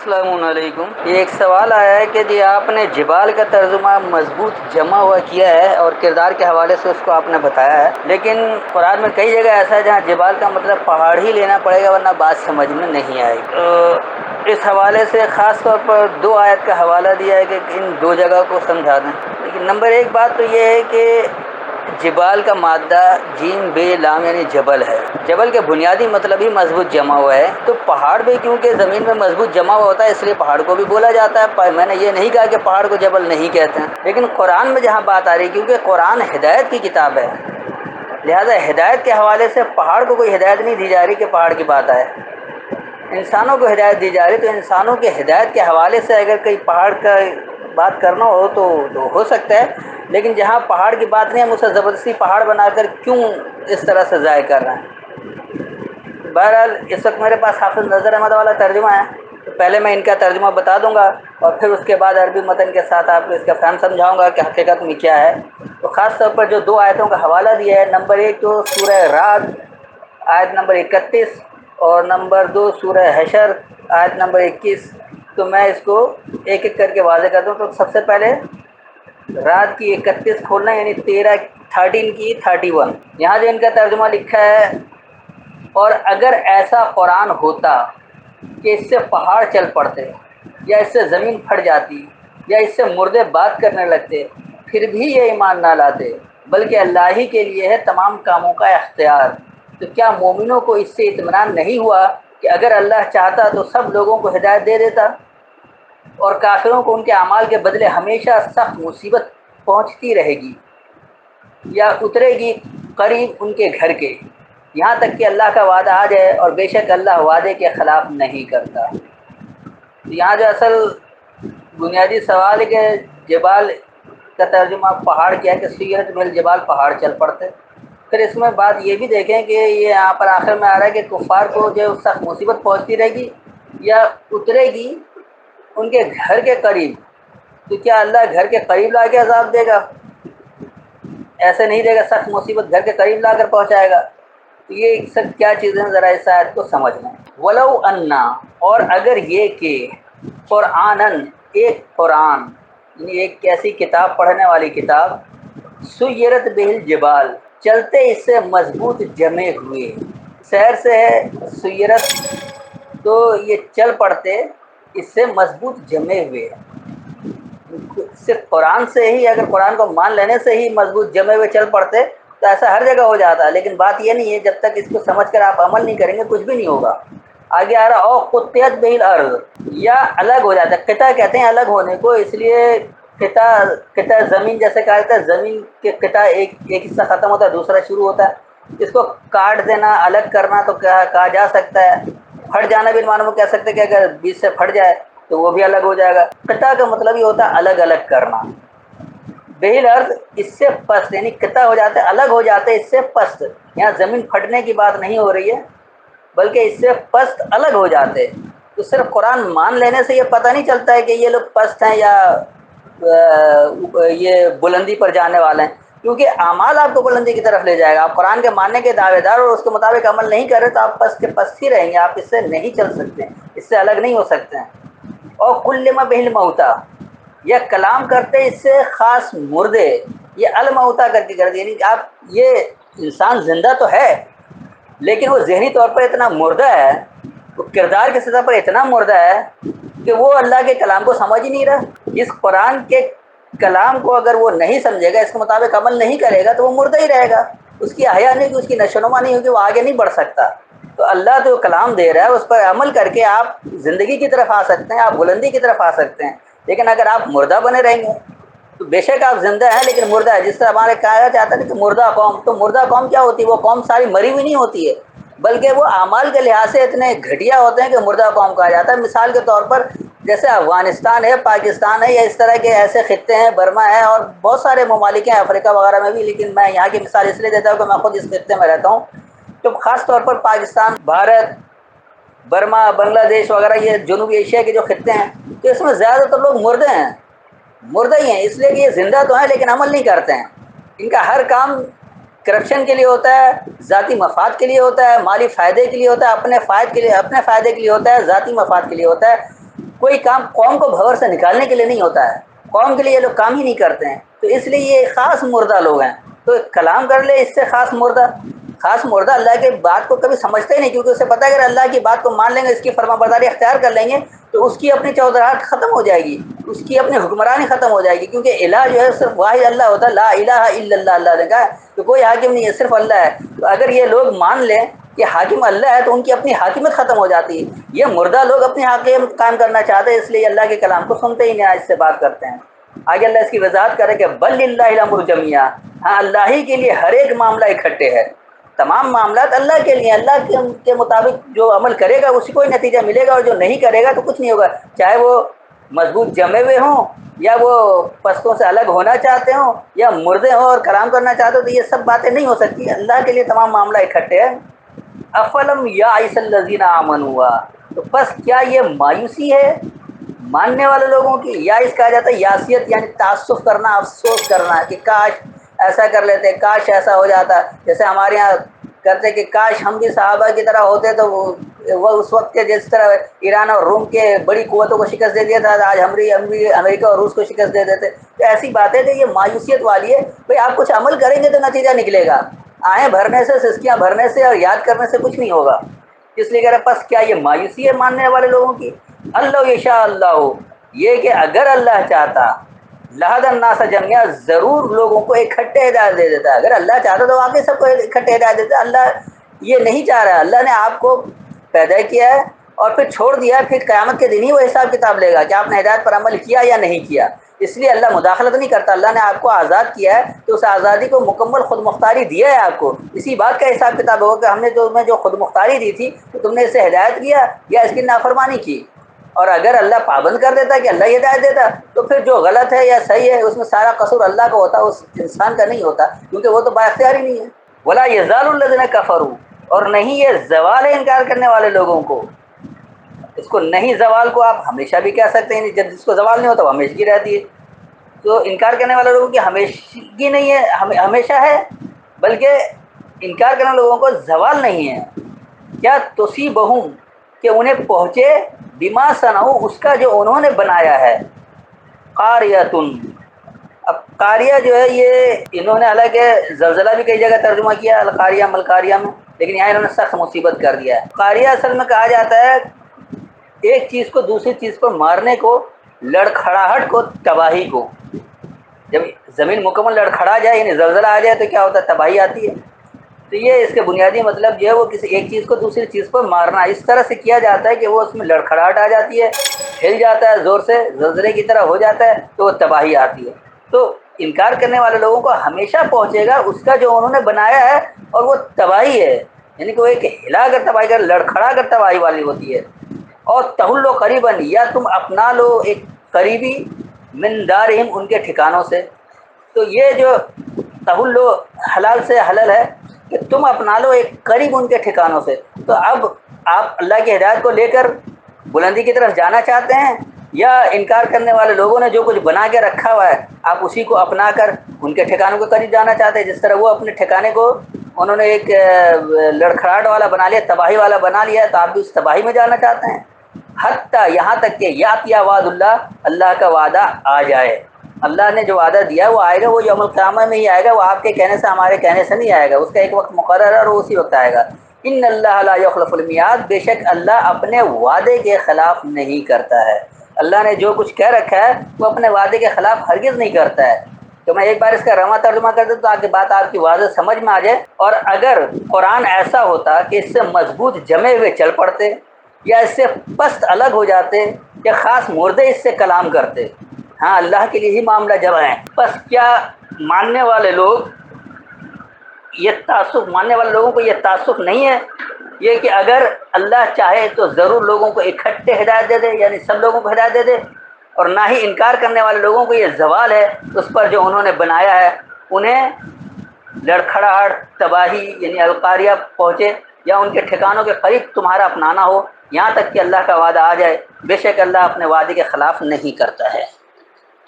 السلام علیکم۔ یہ ایک سوال آیا ہے کہ جی آپ نے جبال کا ترجمہ مضبوط جمع ہوا کیا ہے اور کردار کے حوالے سے اس کو آپ نے بتایا ہے، لیکن قرآن میں کئی جگہ ایسا ہے جہاں جبال کا مطلب پہاڑ ہی لینا پڑے گا ورنہ بات سمجھ میں نہیں آئے گی۔ تو اس حوالے سے خاص طور پر دو آیت کا حوالہ دیا ہے کہ ان دو جگہ کو سمجھا دیں۔ لیکن نمبر ایک بات تو یہ ہے کہ جبال کا مادہ جیم بے لام یعنی جبل ہے۔ جبل کے بنیادی مطلب ہی مضبوط جمع ہوا ہے، تو پہاڑ بھی کیونکہ زمین میں مضبوط جمع ہوا ہوتا ہے اس لیے پہاڑ کو بھی بولا جاتا ہے۔ میں نے یہ نہیں کہا کہ پہاڑ کو جبل نہیں کہتے ہیں، لیکن قرآن میں جہاں بات آ رہی ہے کیونکہ قرآن ہدایت کی کتاب ہے، لہذا ہدایت کے حوالے سے پہاڑ کو کوئی ہدایت نہیں دی جا رہی کہ پہاڑ کی بات آئے، انسانوں کو ہدایت دی جا رہی۔ تو انسانوں کے ہدایت کے حوالے سے اگر کوئی پہاڑ کا بات کرنا ہو تو ہو سکتا ہے، لیکن جہاں پہاڑ کی بات نہیں ہم اسے زبردستی پہاڑ بنا کر کیوں اس طرح سے ضائع کر رہے ہیں۔ بہرحال اس وقت میرے پاس حافظ نظر احمد والا ترجمہ ہے، تو پہلے میں ان کا ترجمہ بتا دوں گا اور پھر اس کے بعد عربی متن کے ساتھ آپ کو اس کا فہم سمجھاؤں گا کہ حقیقت میں کیا ہے۔ تو خاص طور پر جو دو آیتوں کا حوالہ دیا ہے، نمبر ایک تو سورہ رعد آیت نمبر 31 اور نمبر دو سورہ حشر آیت نمبر 21، تو میں اس کو ایک ایک کر کے واضح کرتا ہوں۔ تو سب سے پہلے رات کی 31 کھولنا یعنی 13 کی 31، یہاں جو ان کا ترجمہ لکھا ہے، اور اگر ایسا قرآن ہوتا کہ اس سے پہاڑ چل پڑتے یا اس سے زمین پھٹ جاتی یا اس سے مردے بات کرنے لگتے پھر بھی یہ ایمان نہ لاتے، بلکہ اللہ ہی کے لیے ہے تمام کاموں کا اختیار، تو کیا مومنوں کو اس سے اطمینان نہیں ہوا کہ اگر اللہ چاہتا تو سب لوگوں کو ہدایت دے دیتا، اور کافروں کو ان کے اعمال کے بدلے ہمیشہ سخت مصیبت پہنچتی رہے گی یا اترے گی قریب ان کے گھر کے، یہاں تک کہ اللہ کا وعدہ آ جائے، اور بے شک اللہ وعدے کے خلاف نہیں کرتا۔ یہاں جو اصل بنیادی سوال ہے کہ جبال کا ترجمہ پہاڑ کیا ہے کہ سیرت بل جبال پہاڑ چل پڑتے۔ پھر اس میں بات یہ بھی دیکھیں کہ یہ یہاں پر آخر میں آ رہا ہے کہ کفار کو جو سخت مصیبت پہنچتی رہے گی یا اترے گی ان کے گھر کے قریب، تو کیا اللہ گھر کے قریب لا کے عذاب دے گا؟ ایسے نہیں دے گا، سخت مصیبت گھر کے قریب لا کر پہنچائے گا۔ تو یہ سب کیا چیزیں ذرا اس آیت کو سمجھ لیں۔ ولو انا، اور اگر یہ کہ قرآنن، ایک قرآن یعنی ایک کیسی کتاب، پڑھنے والی کتاب، سیرت بہل جبال، چلتے اس سے مضبوط جمے ہوئے، سیر سے ہے سیرت، تو یہ چل پڑتے اس سے مضبوط جمے ہوئے، صرف قرآن سے ہی، اگر قرآن کو مان لینے سے ہی مضبوط جمے ہوئے چل پڑتے تو ایسا ہر جگہ ہو جاتا ہے، لیکن بات یہ نہیں ہے، جب تک اس کو سمجھ کر آپ عمل نہیں کریں گے کچھ بھی نہیں ہوگا۔ آگے آ رہا او قطعت بہل ارض، یا الگ ہو جاتا ہے، قطع کہتے ہیں الگ ہونے کو، اس لیے قطع زمین جیسے کہا جاتا ہے، زمین کے قطع ایک حصہ ختم ہوتا ہے دوسرا شروع ہوتا ہے، اس کو کاٹ دینا، الگ کرنا تو کہا جا سکتا ہے۔ پھٹ جانا بھی معنی وہ کہہ سکتے ہیں کہ اگر بیچ سے پھٹ جائے تو وہ بھی الگ ہو جائے گا۔ قطع کا مطلب یہ ہوتا ہے الگ الگ کرنا۔ بہل ارض اس سے پست، یعنی قطع ہو جاتے، الگ ہو جاتے اس سے پست، یہاں زمین پھٹنے کی بات نہیں ہو رہی ہے بلکہ اس سے پست الگ ہو جاتے۔ تو صرف قرآن مان لینے سے یہ پتہ نہیں چلتا ہے کہ یہ لوگ پست ہیں یا یہ بلندی پر جانے والے ہیں، کیونکہ اعمال آپ کو بلندی کی طرف لے جائے گا۔ آپ قرآن کے ماننے کے دعوے دار اور اس کے مطابق عمل نہیں کر رہے تو آپ پست کے پست ہی رہیں گے، آپ اس سے نہیں چل سکتے، اس سے الگ نہیں ہو سکتے ہیں۔ اور کلم بہل موتا، یا کلام کرتے اس سے خاص مردے، یہ الموتا کر کے کر دیا، یعنی آپ یہ انسان زندہ تو ہے لیکن وہ ذہنی طور پر اتنا مردہ ہے، وہ کردار کی سطح پر اتنا مردہ ہے کہ وہ اللہ کے کلام کو سمجھ ہی نہیں رہا۔ اس قرآن کے کلام کو اگر وہ نہیں سمجھے گا، اس کے مطابق عمل نہیں کرے گا تو وہ مردہ ہی رہے گا، اس کی حیا نہیں ہوگی، اس کی نشوونما نہیں ہوگی، وہ آگے نہیں بڑھ سکتا۔ تو اللہ تو کلام دے رہا ہے، اس پر عمل کر کے آپ زندگی کی طرف آ سکتے ہیں، آپ بلندی کی طرف آ سکتے ہیں، لیکن اگر آپ مردہ بنے رہیں گے تو بے شک آپ زندہ ہیں لیکن مردہ ہے۔ جس طرح ہمارے کہا جاتا ہے کہ مردہ قوم، تو مردہ قوم کیا ہوتی ہے؟ وہ قوم ساری مری ہوئی نہیں ہوتی ہے بلکہ وہ اعمال کے لحاظ سے اتنے گھٹیا ہوتے ہیں کہ مردہ قوم کہا جاتا ہے۔ مثال کے طور پر جیسے افغانستان ہے، پاکستان ہے، یا اس طرح کے ایسے خطے ہیں، برما ہے اور بہت سارے ممالک ہیں افریقہ وغیرہ میں بھی، لیکن میں یہاں کی مثال اس لیے دیتا ہوں کہ میں خود اس خطے میں رہتا ہوں۔ تو خاص طور پر پاکستان، بھارت، برما، بنگلہ دیش وغیرہ، یہ جنوبی ایشیا کے جو خطے ہیں، تو اس میں زیادہ تر لوگ مردے ہیں، مردہ ہی ہیں، اس لیے کہ یہ زندہ تو ہیں لیکن عمل نہیں کرتے ہیں۔ ان کا ہر کام کرپشن کے لیے ہوتا ہے، ذاتی مفاد کے لیے ہوتا ہے، مالی فائدے کے لیے ہوتا ہے، اپنے فائدے کے لیے ہوتا ہے، ذاتی مفاد کے لیے ہوتا ہے۔ کوئی کام قوم کو بھور سے نکالنے کے لیے نہیں ہوتا ہے، قوم کے لیے یہ لوگ کام ہی نہیں کرتے ہیں، تو اس لیے یہ خاص مردہ لوگ ہیں۔ تو کلام کر لے اس سے خاص مردہ اللہ کی بات کو کبھی سمجھتے ہی نہیں، کیونکہ اسے پتہ ہے اگر اللہ کی بات کو مان لیں گے، اس کی فرما برداری اختیار کر لیں گے تو اس کی اپنی چودراہٹ ختم ہو جائے گی، اس کی اپنی حکمرانی ختم ہو جائے گی، کیونکہ الہ جو ہے صرف واحد اللہ ہوتا ہے، لا الہ الا اللہ، اللہ نے کہا کہ کوئی حاکم نہیں ہے، صرف اللہ ہے۔ تو اگر یہ لوگ مان لیں کہ حاکم اللہ ہے تو ان کی اپنی حاکمیت ختم ہو جاتی ہے۔ یہ مردہ لوگ اپنی حاکمیت قائم کرنا چاہتے ہیں، اس لیے اللہ کے کلام کو سنتے ہی نہیں، آج سے بات کرتے ہیں۔ آگے اللہ اس کی وضاحت کرے کہ بل للہ الامر جمیعا، ہاں اللہ ہی کے لیے ہر ایک معاملہ اکٹھے ہے، تمام معاملات اللہ کے لیے، اللہ کے مطابق جو عمل کرے گا اسی کو ہی نتیجہ ملے گا، اور جو نہیں کرے گا تو کچھ نہیں ہوگا، چاہے وہ مضبوط جمے ہوئے ہوں یا وہ پستوں سے الگ ہونا چاہتے ہوں یا مردے ہوں اور کلام کرنا چاہتے ہو، تو یہ سب باتیں نہیں ہو سکتی، اللہ کے لیے تمام معاملہ اکٹھے ہے۔ افلم یائس الذین آمنوا، تو بس کیا یہ مایوسی ہے ماننے والے لوگوں کی؟ یائس کہا جاتا ہے یاسیت، یعنی تعصف کرنا، افسوس کرنا کہ کاش ایسا کر لیتے، کاش ایسا ہو جاتا، جیسے ہمارے یہاں کرتے کہ کاش ہم بھی صحابہ کی طرح ہوتے تو وہ اس وقت کے جس طرح ایران اور روم کے بڑی قوتوں کو شکست دے دیا تھا، آج امریکہ اور روس کو شکست دے دیتے۔ تو ایسی باتیں کہ یہ مایوسیت والی ہے، بھئی آپ کچھ عمل کریں گے تو نتیجہ نکلے گا، آہیں بھرنے سے، سسکیاں بھرنے سے اور یاد کرنے سے کچھ نہیں ہوگا۔ اس لیے کہہ رہا پس کیا یہ مایوسی ہے ماننے والے لوگوں کی؟ اللہ یشاء اللہ، یہ کہ اگر اللہ چاہتا لہذا الناس جميعا، ضرور لوگوں کو اکٹھے ہدایت دے دیتا ہے۔ اگر اللہ چاہتا تو واقعی سب کو اکٹھے ہدایت دیتا ہے، اللہ یہ نہیں چاہ رہا ہے، اللہ نے آپ کو پیدا کیا ہے اور پھر چھوڑ دیا ہے، پھر قیامت کے دن ہی وہ حساب کتاب لے گا کہ آپ نے ہدایت پر عمل کیا یا نہیں کیا۔ اس لیے اللہ مداخلت نہیں کرتا، اللہ نے آپ کو آزاد کیا ہے تو اس آزادی کو مکمل خود مختاری دیا ہے آپ کو، اسی بات کا حساب کتاب ہوگا کہ ہم نے تمہیں جو خود مختاری دی تھی تو تم نے اس سے ہدایت کیا یا اس کی نافرمانی کی۔ اور اگر اللہ پابند کر دیتا کہ اللہ ہدایت دیتا تو پھر جو غلط ہے یا صحیح ہے اس میں سارا قصور اللہ کا ہوتا، اس انسان کا نہیں ہوتا، کیونکہ وہ تو بااختیار ہی نہیں ہے۔ ولا یزال الذین کفروا، اور نہیں یہ زوال ہے انکار کرنے والے لوگوں کو، اس کو نہیں زوال کو آپ ہمیشہ بھی کہہ سکتے ہیں، جب جس کو زوال نہیں ہوتا وہ ہمیشگی رہتی ہے۔ تو انکار کرنے والے لوگوں کی ہمیشگی نہیں ہے، ہمیشہ ہے، بلکہ انکار کرنے والے لوگوں کو زوال نہیں ہے۔ کیا تصیبہم، کہ انہیں پہنچے، بما صنعوا، اس کا جو انہوں نے بنایا ہے، قاریۃن۔ اب قاریہ جو ہے یہ انہوں نے حالانکہ زلزلہ بھی کئی جگہ ترجمہ کیا القاریہ ملقاریہ میں، لیکن یہاں انہوں نے سخت مصیبت کر دیا ہے۔ قاریہ اصل میں کہا جاتا ہے ایک چیز کو دوسری چیز پر مارنے کو، لڑکھڑاہٹ کو، تباہی کو۔ جب زمین مکمل لڑکھڑا جائے یعنی زلزلہ آ جائے تو کیا ہوتا ہے؟ تباہی آتی ہے۔ تو یہ اس کے بنیادی مطلب جو ہے وہ کسی ایک چیز کو دوسری چیز پر مارنا، اس طرح سے کیا جاتا ہے کہ وہ اس میں لڑکھڑاہٹ آ جاتی ہے، ہل جاتا ہے زور سے، زلزلے کی طرح ہو جاتا ہے تو وہ تباہی آتی ہے۔ تو انکار کرنے والے لوگوں کو ہمیشہ پہنچے گا اس کا جو انہوں نے بنایا ہے، اور وہ تباہی ہے، یعنی کہ وہ ایک ہلا کر تباہی کر، لڑکھڑا کر تباہی والی ہوتی ہے۔ اور تحلو قریباً، یا تم اپنا لو ایک قریبی، من دارہم، ان کے ٹھکانوں سے۔ تو یہ جو تحلو حلال سے حلال ہے کہ تم اپنا لو ایک قریب ان کے ٹھکانوں سے۔ تو اب آپ اللہ کی ہدایت کو لے کر بلندی کی طرف جانا چاہتے ہیں، یا انکار کرنے والے لوگوں نے جو کچھ بنا کے رکھا ہوا ہے آپ اسی کو اپنا کر ان کے ٹھکانوں کے قریب جانا چاہتے ہیں، جس طرح وہ اپنے ٹھکانے کو انہوں نے ایک لڑکھڑاہٹ والا بنا لیا، تباہی والا بنا لیا، تو آپ بھی اس تباہی میں جانا چاہتے ہیں۔ حتیٰ، یہاں تک کہ یاتی وعد اللہ، اللہ کا وعدہ آ جائے۔ اللہ نے جو وعدہ دیا وہ آئے گا، وہ یوم القیامہ میں ہی آئے گا، وہ آپ کے کہنے سے ہمارے کہنے سے نہیں آئے گا، اس کا ایک وقت مقرر ہے اور وہ اسی وقت آئے گا۔ ان اللہ لا یخلف المیعاد، بے شک اللہ اپنے وعدے کے خلاف نہیں کرتا ہے۔ اللہ نے جو کچھ کہہ رکھا ہے وہ اپنے وعدے کے خلاف ہرگز نہیں کرتا ہے۔ تو میں ایک بار اس کا رواں ترجمہ کر دوں تاکہ بات آپ کی واضح سمجھ میں آ جائے۔ اور اگر قرآن ایسا ہوتا کہ اس سے مضبوط جمے ہوئے چل پڑتے یا اس سے پست الگ ہو جاتے یا خاص مردے اس سے کلام کرتے، ہاں اللہ کے لیے ہی معاملہ جمع ہے، بس کیا ماننے والے لوگ یہ تعصب، ماننے والے لوگوں کو یہ تعصب نہیں ہے یہ کہ اگر اللہ چاہے تو ضرور لوگوں کو اکٹھے ہدایت دے دے، یعنی سب لوگوں کو ہدایت دے دے، اور نہ ہی انکار کرنے والے لوگوں کو یہ زوال ہے اس پر جو انہوں نے بنایا ہے، انہیں لڑکھڑاہٹ، تباہی یعنی القاریہ پہنچے یا ان کے ٹھکانوں کے قریب تمہارا اپنانا ہو، یہاں تک کہ اللہ کا وعدہ آ جائے۔ بے شک اللہ اپنے وعدے کے خلاف نہیں کرتا ہے۔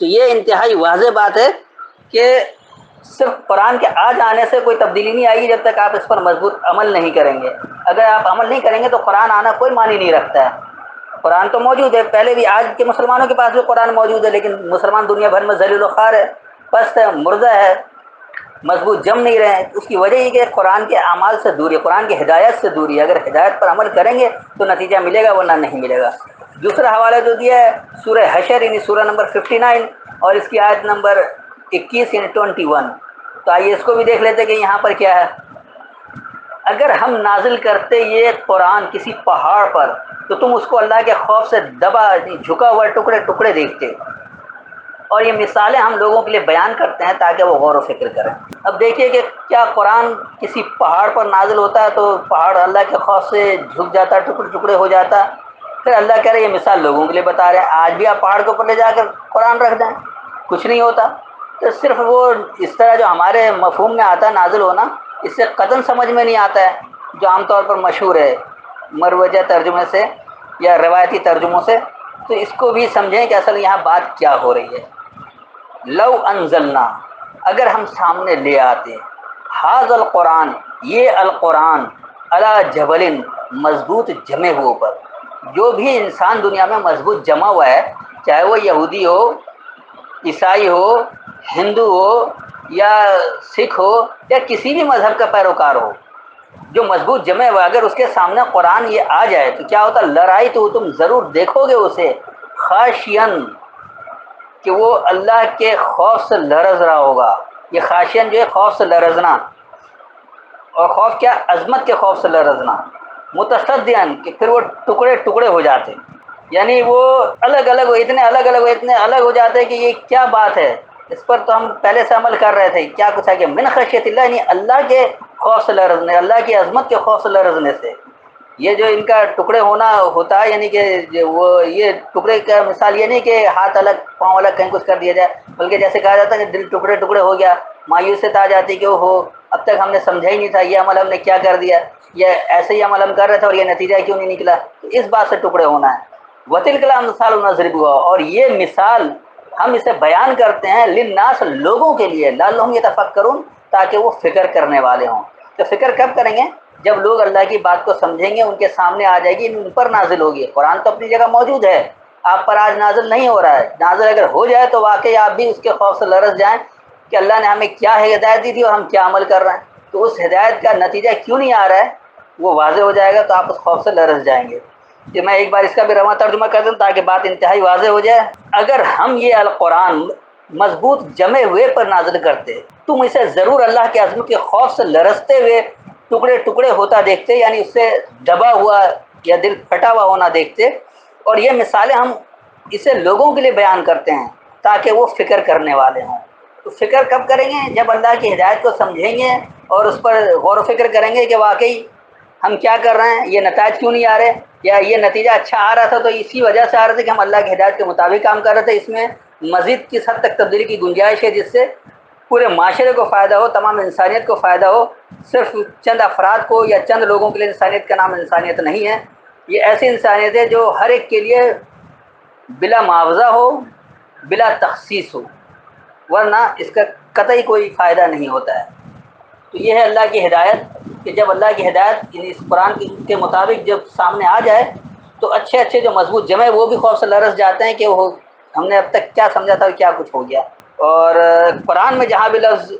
تو یہ انتہائی واضح بات ہے کہ صرف قرآن کے آ جانے سے کوئی تبدیلی نہیں آئے گی جب تک آپ اس پر مضبوط عمل نہیں کریں گے۔ اگر آپ عمل نہیں کریں گے تو قرآن آنا کوئی معنی نہیں رکھتا ہے۔ قرآن تو موجود ہے، پہلے بھی، آج کے مسلمانوں کے پاس بھی قرآن موجود ہے، لیکن مسلمان دنیا بھر میں ذلیل و خوار ہے، پست ہے، مردہ ہے، مضبوط جم نہیں رہے ہیں۔ اس کی وجہ یہ کہ قرآن کے اعمال سے دوری ہے، قرآن کی ہدایت سے دوری ہے۔ اگر ہدایت پر عمل کریں گے تو نتیجہ ملے گا، ورنہ نہیں ملے گا۔ دوسرا حوالہ جو دیا ہے سورہ حشر، یعنی سورہ نمبر 59 اور اس کی آیت نمبر 21 یعنی 21۔ تو آئیے اس کو بھی دیکھ لیتے کہ یہاں پر کیا ہے۔ اگر ہم نازل کرتے یہ قرآن کسی پہاڑ پر تو تم اس کو اللہ کے خوف سے دبا جھکا ہوا ٹکڑے ٹکڑے دیکھتے، اور یہ مثالیں ہم لوگوں کے لیے بیان کرتے ہیں تاکہ وہ غور و فکر کریں۔ اب دیکھیے کہ کیا قرآن کسی پہاڑ پر نازل ہوتا ہے تو پہاڑ اللہ کے خوف سے جھک جاتا، ٹکڑے ٹکڑے ہو جاتا؟ پھر اللہ کہہ رہے یہ مثال لوگوں کے لیے بتا رہے ہیں، آج بھی آپ پہاڑ کے اوپر لے جا کر قرآن رکھ دیں کچھ نہیں ہوتا۔ تو صرف وہ اس طرح جو ہمارے مفہوم میں آتا ہے نازل ہونا، اس سے قطعاً سمجھ میں نہیں آتا ہے، جو عام طور پر مشہور ہے مروجہ ترجمے سے یا روایتی ترجموں سے۔ تو اس کو بھی سمجھیں کہ اصل یہاں بات کیا ہو رہی ہے۔ لو انزلنا، اگر ہم سامنے لے آتے، حاذ القرآن، یہ القرآن، علی جبل، مضبوط جمے ہوئے پر، جو بھی انسان دنیا میں مضبوط جمع ہوا ہے، چاہے وہ یہودی ہو، عیسائی ہو، ہندو ہو یا سکھ ہو یا کسی بھی مذہب کا پیروکار ہو، جو مضبوط جمع ہوا، اگر اس کے سامنے قرآن یہ آ جائے تو کیا ہوتا؟ لڑائی تو تم ضرور دیکھو گے اسے، خاشین، کہ وہ اللہ کے خوف سے لرز رہا ہوگا۔ یہ خاشین جو ہے خوف سے لرزنا، اور خوف کیا؟ عظمت کے خوف سے لرزنا۔ متصدیان، کہ پھر وہ ٹکڑے ٹکڑے ہو جاتے، یعنی وہ الگ الگ ہو، اتنے الگ ہو جاتے کہ یہ کیا بات ہے، اس پر تو ہم پہلے سے عمل کر رہے تھے، کیا کچھ ہے کہ من خشیت اللہ، یعنی اللہ کے خوف سے لرزنے، اللہ کی عظمت کے خوف سے لرزنے سے۔ یہ جو ان کا ٹکڑے ہونا ہوتا ہے، یعنی کہ وہ یہ ٹکڑے کا مثال یہ نہیں کہ ہاتھ الگ پاؤں الگ کہیں کچھ کر دیا جائے، بلکہ جیسے کہا جاتا ہے کہ دل ٹکڑے ٹکڑے ہو گیا، مایوسیت آ جاتی کہ وہ ہو اب تک ہم نے سمجھا ہی نہیں تھا، یہ عمل ہم نے کیا کر دیا، یہ ایسے ہی عمل ہم کر رہے تھے اور یہ نتیجہ کیوں نہیں نکلا۔ تو اس بات سے ٹکڑے ہونا ہے۔ وَتِلْكَ الْأَمْثَالُ نَضْرِبُهَا، اور یہ مثال ہم اسے بیان کرتے ہیں للناس، لوگوں کے لیے، لعلہم یتفکرون، تاکہ وہ فکر کرنے والے ہوں۔ تو فکر کب کریں گے؟ جب لوگ اللہ کی بات کو سمجھیں گے، ان کے سامنے آ جائے گی، ان پر نازل ہوگی۔ قرآن تو اپنی جگہ موجود ہے، آپ پر آج نازل نہیں ہو رہا ہے، نازل اگر ہو جائے تو واقعی آپ بھی اس کے خوف سے لرز جائیں کہ اللہ نے ہمیں کیا ہدایت دی تھی اور ہم کیا عمل کر رہے ہیں، تو اس ہدایت کا نتیجہ کیوں نہیں آ رہا ہے وہ واضح ہو جائے گا، تو آپ اس خوف سے لرز جائیں گے۔ کہ میں ایک بار اس کا بھی رواں ترجمہ کر دوں تاکہ بات انتہائی واضح ہو جائے۔ اگر ہم یہ القرآن مضبوط جمے ہوئے پر نازل کرتے، تم اسے ضرور اللہ کے عظمت کے خوف سے لرزتے ہوئے ٹکڑے ٹکڑے ہوتا دیکھتے، یعنی اس سے دبا ہوا یا دل پھٹا ہوا ہونا دیکھتے۔ اور یہ مثالیں ہم اسے لوگوں کے لیے بیان کرتے ہیں تاکہ وہ فکر کرنے والے ہوں۔ تو فکر کب کریں گے؟ جب اللہ کی ہدایت کو سمجھیں گے اور اس پر غور و فکر کریں گے کہ واقعی ہم کیا کر رہے ہیں، یہ نتائج کیوں نہیں آ رہے، یا یہ نتیجہ اچھا آ رہا تھا تو اسی وجہ سے آ رہا تھا کہ ہم اللہ کی ہدایت کے مطابق کام کر رہے تھے، اس میں مزید کس حد تک تبدیلی کی گنجائش ہے جس سے پورے معاشرے کو فائدہ ہو، تمام انسانیت کو فائدہ ہو۔ صرف چند افراد کو یا چند لوگوں کے لیے انسانیت کا نام انسانیت نہیں ہے، یہ ایسی انسانیت ہے جو ہر ایک کے لیے بلا معاوضہ ہو، بلا تخصیص ہو، ورنہ اس کا قطعی کوئی فائدہ نہیں ہوتا ہے۔ تو یہ ہے اللہ کی ہدایت، کہ جب اللہ کی ہدایت اس قرآن کے مطابق جب سامنے آ جائے تو اچھے اچھے جو مضبوط جمع وہ بھی خوف سے لرز جاتے ہیں کہ وہ ہم نے اب تک کیا سمجھا تھا اور کیا کچھ ہو گیا۔ اور قرآن میں جہاں بھی لفظ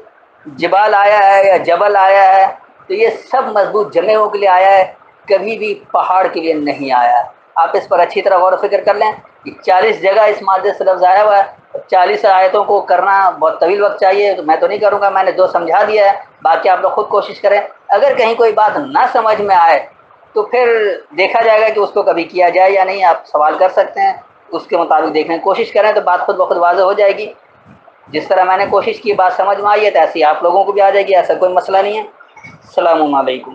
جبال آیا ہے یا جبل آیا ہے تو یہ سب مضبوط جمعوں کے لیے آیا ہے، کبھی بھی پہاڑ کے لیے نہیں آیا ہے۔ آپ اس پر اچھی طرح غور و فکر کر لیں کہ 40 جگہ اس مادے سے لفظ آیا ہوا ہے، 40 آیتوں کو کرنا بہت طویل وقت چاہیے، تو میں تو نہیں کروں گا، میں نے 2 سمجھا دیا ہے، باقی آپ لوگ خود کوشش کریں۔ اگر کہیں کوئی بات نہ سمجھ میں آئے تو پھر دیکھا جائے گا کہ اس کو کبھی کیا جائے یا نہیں، آپ سوال کر سکتے ہیں، اس کے مطابق دیکھنے کی کوشش کریں تو بات خود بخود واضح ہو جائے گی۔ جس طرح میں نے کوشش کی بات سمجھ میں آئی ہے تو ایسی آپ لوگوں کو بھی آ جائے گی، ایسا کوئی مسئلہ نہیں ہے۔ السلام علیکم۔